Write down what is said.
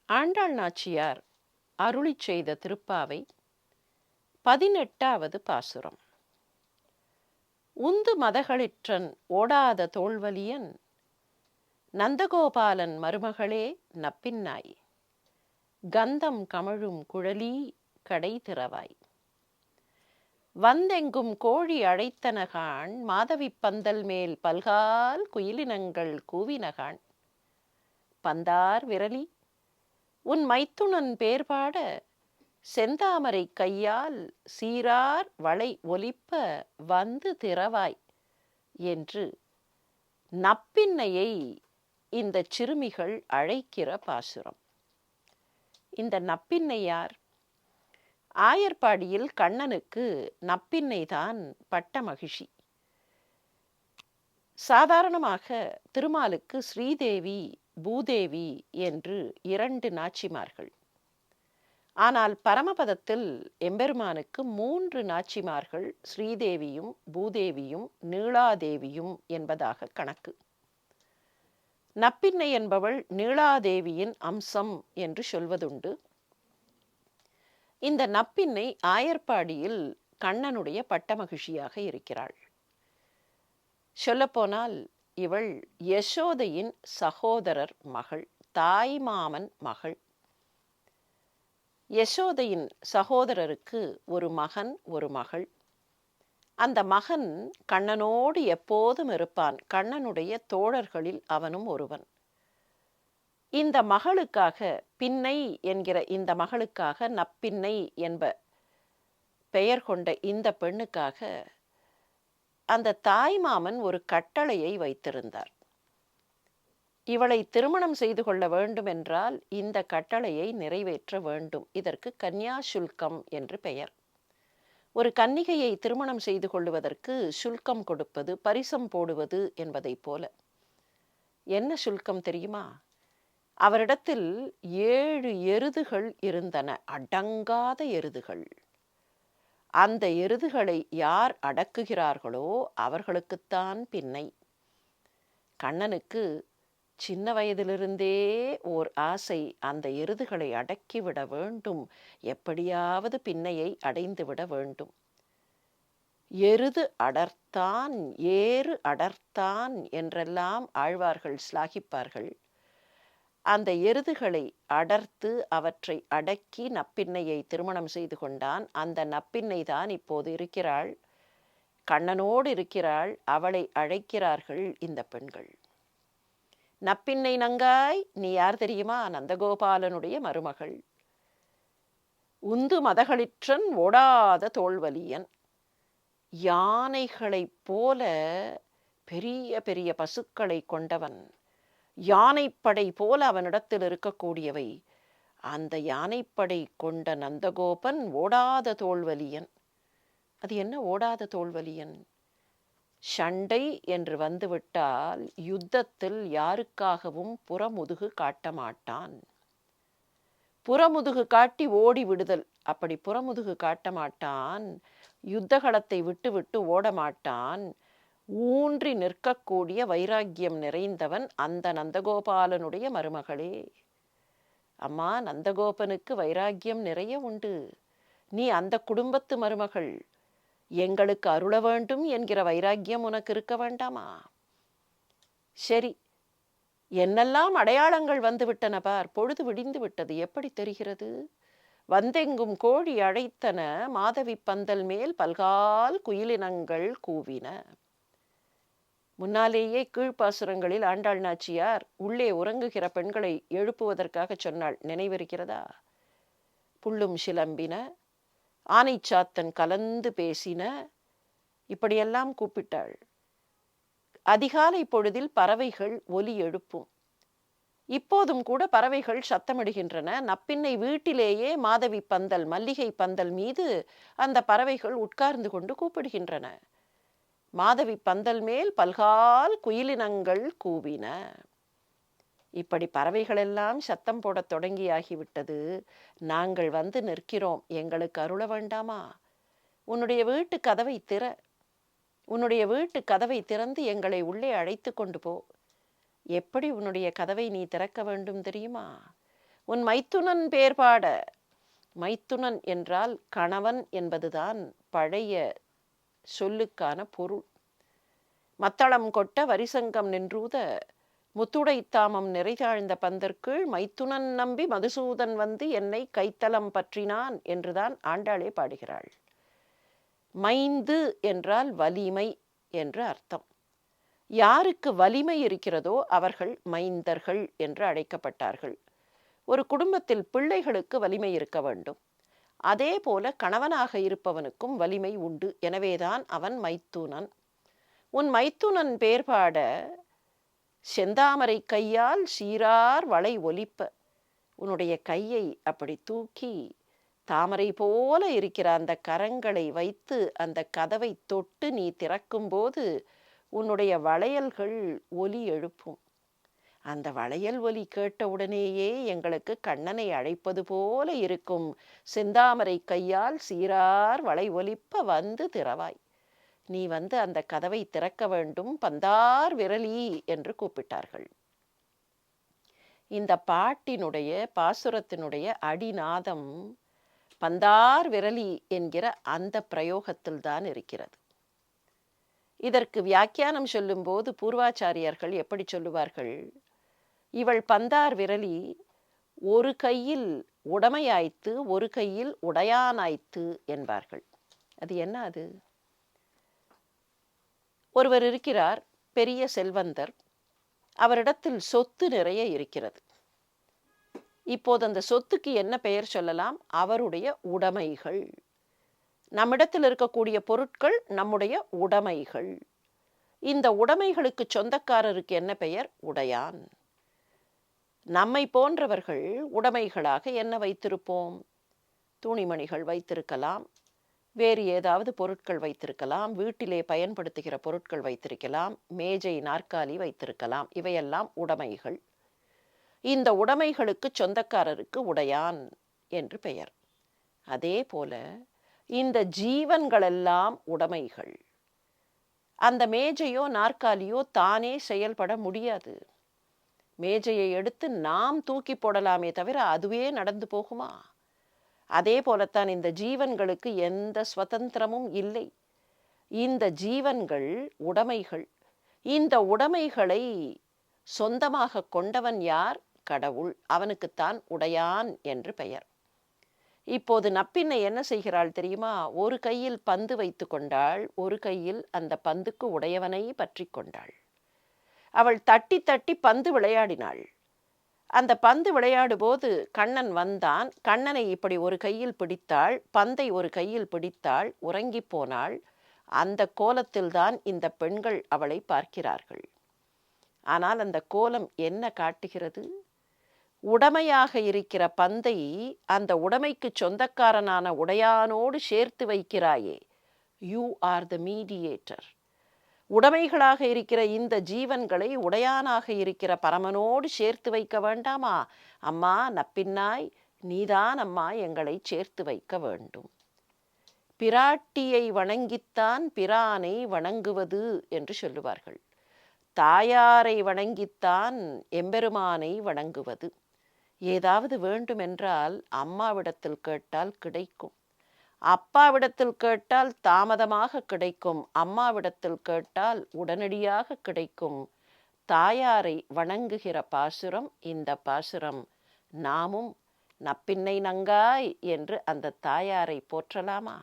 ஆண்டாள் நாச்சியார் அருளிச் செய்த திருப்பாவை 18வது பாசுரம். உந்து மதகளிற்றன் ஓடாத தோள்வலியன் நந்தகோபாலன் மருமகளே நப்பின்னாய் கந்தம் கமழும் குழலி கடை திறவாய் வந்தெங்கும் கோழி அழைத்தனகான் மாதவிப் பந்தல் மேல் பல்கால் குயிலினங்கள் கூவினகான் பந்தார் விரலி உன் மைத்துனன் பேர்பாட செந்தாமரை கையால் சீரார் வளை ஒலிப்ப வந்து திறவாய் என்று நப்பின்னையை இந்த சிறுமிகள் அழைக்கிற பாசுரம். இந்த நப்பின்னை யார்? ஆயர்பாடியில் கண்ணனுக்கு நப்பின்னைதான் பட்ட மகிழ்ச்சி. சாதாரணமாக திருமாலுக்கு ஸ்ரீதேவி பூதேவி என்று 2 நாச்சிமார்கள். ஆனால் பரமபதத்தில் எம்பெருமானுக்கு 3 நாச்சிமார்கள், ஸ்ரீதேவியும் பூதேவியும் நீளாதேவியும் என்பதாக கணக்கு. நப்பின்னை என்பவள் நீளாதேவியின் அம்சம் என்று சொல்வதுண்டு. இந்த நப்பின்னை ஆயர்பாடியில் கண்ணனுடைய பட்டமகிழ்ச்சியாக இருக்கிறாள். சொல்லப்போனால் இவள் யசோதையின் சகோதரர் மகள், தாய்மாமன் மகள். யசோதையின் சகோதரருக்கு ஒரு மகன் ஒரு மகள். அந்த மகன் கண்ணனோடு எப்போதும் இருப்பான். கண்ணனுடைய தோழர்களில் அவனும் ஒருவன். இந்த மகளுக்காக, பின்னை என்கிற இந்த மகளுக்காக, நப்பின்னை என்ப பெயர் கொண்ட இந்த பெண்ணுக்காக அந்த தாய்மாமன் ஒரு கட்டளையை வைத்திருந்தார். இவளை திருமணம் செய்து கொள்ள வேண்டும் என்றால் இந்த கட்டளையை நிறைவேற்ற வேண்டும். இதற்கு கன்யா சுல்கம் என்று பெயர். ஒரு கன்னிகையை திருமணம் செய்து கொள்வதற்கு சுல்கம் கொடுப்பது, பரிசம் போடுவது என்பதைப் போல. என்ன சுல்கம் தெரியுமா? அவரிடத்தில் 7 எருதுகள் இருந்தன, அடங்காத எருதுகள். அந்த எருதுகளை யார் அடக்குகிறார்களோ அவர்களுக்குத்தான் பின்னை. கண்ணனுக்கு சின்ன வயதிலிருந்தே ஓர் ஆசை, அந்த எருதுகளை அடக்கிவிட வேண்டும், எப்படியாவது பின்னையை அடைந்துவிட வேண்டும். எருது அடர்த்தான் ஏறு அடர்த்தான் என்றெல்லாம் ஆழ்வார்கள் ஸ்லாகிப்பார்கள். அந்த எருதுகளை அடர்த்து அவற்றை அடக்கி நப்பின்னையை திருமணம் செய்து கொண்டான். அந்த நப்பின்னை தான் இப்போது இருக்கிறாள், கண்ணனோடு இருக்கிறாள். அவளை அழைக்கிறார்கள் இந்த பெண்கள். நப்பின்னை நங்காய், நீ யார் தெரியுமா? நந்தகோபாலனுடைய மருமகள். உந்து மதகளிற்றன் ஓடாத தோள்வலியன். யானைகளைப் போல பெரிய பெரிய பசுக்களை கொண்டவன், யானைப்படை போல அவனிடத்தில் இருக்கக்கூடியவை. அந்த யானைப்படை கொண்ட நந்தகோபன் ஓடாத தோள்வலியன். அது என்ன ஓடாத தோள்வலியன்? சண்டை என்று வந்துவிட்டால் யுத்தத்தில் யாருக்காகவும் புறமுதுகு காட்ட மாட்டான். புறமுதுகு காட்டி ஓடி விடுதல், அப்படி புறமுதுகு காட்ட மாட்டான். யுத்தகலத்தை விட்டு விட்டு ஓட மாட்டான். ஊன்றி நிற்கக்கூடிய வைராக்கியம் நிறைந்தவன் அந்த நந்தகோபாலனுடைய மருமகளே. அம்மா, நந்தகோபனுக்கு வைராக்கியம் நிறைய உண்டு. நீ அந்த குடும்பத்து மருமகள், எங்களுக்கு அருள வேண்டும் என்கிற வைராக்கியம் உனக்கு இருக்க வேண்டாமா? சரி, என்னெல்லாம் அடையாளங்கள் வந்துவிட்டன பார். பொழுது விடிந்து விட்டது. எப்படி தெரிகிறது? வந்தெங்கும் கோழி அழைத்தன மாதவி பந்தல் மேல் பல்கால் குயிலினங்கள் கூவின. முன்னாலேயே கீழ்ப்பாசுரங்களில் ஆண்டாள் நாச்சியார் உள்ளே உறங்குகிற பெண்களை எழுப்புவதற்காக சொன்னாள், நினைவிருக்கிறதா? புள்ளும் சிலம்பின, ஆனைச்சாத்தன் கலந்து பேசின, இப்படியெல்லாம் கூப்பிட்டாள். அதிகாலை பொழுதில் பறவைகள் ஒலி எழுப்பும். இப்போதும் கூட பறவைகள் சத்தமிடுகின்றன. நப்பின்னை வீட்டிலேயே மாதவி பந்தல், மல்லிகை பந்தல் மீது அந்த பறவைகள் உட்கார்ந்து கொண்டு கூப்பிடுகின்றன. மாதவி பந்தல் மேல் பல்கால் குயிலினங்கள் கூவின. இப்படி பறவைகளெல்லாம் சத்தம் போடத் தொடங்கியாகிவிட்டது. நாங்கள் வந்து நிற்கிறோம், எங்களுக்கு அருள வேண்டாமா? உன்னுடைய வீட்டு கதவை திற, உன்னுடைய வீட்டு கதவை திறந்து எங்களை உள்ளே அழைத்து கொண்டு போ. எப்படி உன்னுடைய கதவை நீ திறக்க வேண்டும் தெரியுமா? உன் மைத்துனன் பேர் பாட. மைத்துனன் என்றால் கணவன் என்பதுதான் பழைய சொல்லுக்கான பொருள். மத்தளம் கொட்ட வரிசங்கம் நின்றூத முத்துடைத்தாமம் நிறைதாழ்ந்த பந்தற்குள் மைத்துனன் நம்பி மதுசூதன் வந்து என்னை கைத்தலம் பற்றினான் என்றுதான் ஆண்டாளே பாடுகிறாள். மைந்து என்றால் வலிமை என்று அர்த்தம். யாருக்கு வலிமை இருக்கிறதோ அவர்கள் மைந்தர்கள் என்று அழைக்கப்பட்டார்கள். ஒரு குடும்பத்தில் பிள்ளைகளுக்கு வலிமை இருக்க வேண்டும். அதே போல கணவனாக இருப்பவனுக்கும் வலிமை உண்டு. எனவேதான் அவன் மைத்துனன். உன் மைத்துனன் பேர் பாட செந்தாமரை கையால் சீரார் வளை ஒலிப்ப. உன்னுடைய கையை அப்படி தூக்கி தாமரை போல இருக்கிற அந்த கரங்களை வைத்து அந்த கதவை தொட்டு நீ திறக்கும்போது உன்னுடைய வளையல்கள் ஒலி எழுப்பும். அந்த வளையல் ஒலி கேட்டவுடனேயே எங்களுக்கு கண்ணனை அழைப்பது போல இருக்கும். செந்தாமரை கையால் சீரார் வளை ஒலிப்ப வந்து திறவாய். நீ வந்து அந்த கதவை திறக்க வேண்டும், பந்தார் விரலி என்று கூப்பிட்டார்கள். இந்த பாட்டினுடைய பாசுரத்தினுடைய அடிநாதம் பந்தார் விரலி என்கிற அந்த பிரயோகத்தில் தான் இருக்கிறது. இதற்கு வியாக்கியானம் சொல்லும்போது பூர்வாச்சாரியர்கள் எப்படி சொல்லுவார்கள்? இவள் பந்தார் விரலி ஒரு கையில் உடமையாய்த்து ஒரு கையில் உடையானாய்த்து என்பார்கள். அது என்ன? அது ஒருவர் இருக்கிறார், பெரிய செல்வந்தர். அவரிடத்தில் சொத்து நிறைய இருக்கிறது. இப்போது அந்த சொத்துக்கு என்ன பெயர் சொல்லலாம்? அவருடைய உடைமைகள். நம்மிடத்தில் இருக்கக்கூடிய பொருட்கள் நம்முடைய உடைமைகள். இந்த உடைமைகளுக்கு சொந்தக்காரருக்கு என்ன பெயர்? உடையான். நம்மை போன்றவர்கள் உடைமைகளாக என்ன வைத்திருப்போம்? துணிமணிகள் வைத்திருக்கலாம், வேறு ஏதாவது பொருட்கள் வைத்திருக்கலாம், வீட்டிலே பயன்படுத்துகிற பொருட்கள் வைத்திருக்கலாம், மேஜை நாற்காலி வைத்திருக்கலாம். இவையெல்லாம் உடைமைகள். இந்த உடைமைகளுக்கு சொந்தக்காரருக்கு உடையான் என்று பெயர். அதே போல இந்த ஜீவன்களெல்லாம் உடைமைகள். அந்த மேஜையோ நாற்காலியோ தானே செயல்பட முடியாது. மேஜையை எடுத்து நாம் தூக்கி போடலாமே தவிர அதுவே நடந்து போகுமா? அதே போலத்தான் இந்த ஜீவன்களுக்கு எந்த சுதந்திரமும் இல்லை. இந்த ஜீவன்கள் உடைமைகள். இந்த உடைமைகளை சொந்தமாக கொண்டவன் யார்? கடவுள். அவனுக்குத்தான் உடையான் என்று பெயர். இப்போது நப்பின்னை என்ன செய்கிறாள் தெரியுமா? ஒரு கையில் பந்து வைத்து கொண்டாள், ஒரு கையில் அந்த பந்துக்கு உடையவனை பற்றி கொண்டாள். அவள் தட்டி தட்டி பந்து விளையாடினாள். அந்த பந்து விளையாடும்போது கண்ணன் வந்தான். கண்ணனை இப்படி ஒரு கையில் பிடித்தாள், பந்தை ஒரு கையில் பிடித்தாள், உறங்கி போனாள். அந்த கோலத்தில்தான் இந்த பெண்கள் அவளை பார்க்கிறார்கள். ஆனால் அந்த கோலம் என்ன காட்டுகிறது? உடைமையாக இருக்கிற பந்தை அந்த உடைமைக்கு சொந்தக்காரனான உடையானோடு சேர்த்து வைக்கிறாயே. You are the mediator. உடைமைகளாக இருக்கிற இந்த ஜீவன்களை உடையானாக இருக்கிற பரமனோடு சேர்த்து வைக்க வேண்டாமா? அம்மா நப்பின்னாய், நீதான் அம்மா எங்களை சேர்த்து வைக்க வேண்டும். பிராட்டியை வணங்கித்தான் பிரானை வணங்குவது என்று சொல்லுவார்கள். தாயாரை வணங்கித்தான் எம்பெருமானை வணங்குவது. ஏதாவது வேண்டுமென்றால் அம்மாவிடத்தில் கேட்டால் கிடைக்கும். அப்பாவிடத்தில் கேட்டால் தாமதமாக கிடைக்கும். அம்மாவிடத்தில் கேட்டால் உடனடியாக கிடைக்கும். தாயாரை வணங்குகிற பாசுரம் இந்த பாசுரம். நாமும் நப்பின்னை நங்காய் என்று அந்த தாயாரை போற்றலாமா?